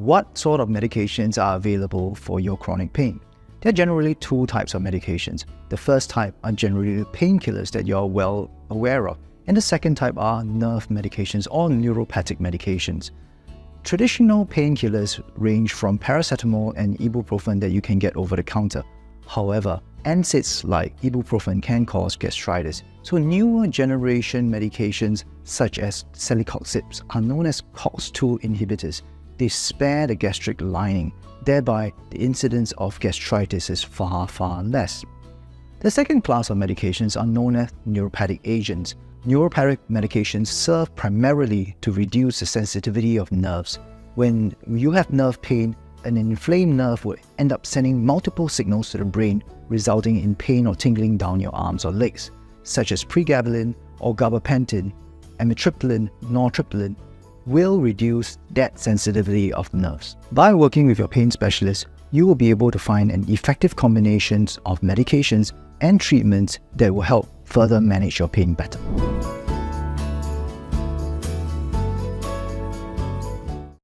what sort of medications are available for your chronic pain? There are generally two types of medications. The first type are generally painkillers that you're well aware of, and the second type are nerve medications or neuropathic medications. Traditional painkillers range from paracetamol and ibuprofen that you can get over the counter. However, NSAIDs like ibuprofen can cause gastritis, so newer generation medications such as celecoxibs are known as COX-2 inhibitors. They spare the gastric lining, thereby the incidence of gastritis is far less. The second class of medications are known as neuropathic agents. Neuropathic medications serve primarily to reduce the sensitivity of nerves. When you have nerve pain, an inflamed nerve will end up sending multiple signals to the brain, resulting in pain or tingling down your arms or legs, such as pregabalin or gabapentin, amitriptyline, nortriptyline, will reduce that sensitivity of nerves. By working with your pain specialist, you will be able to find an effective combination of medications and treatments that will help further manage your pain better.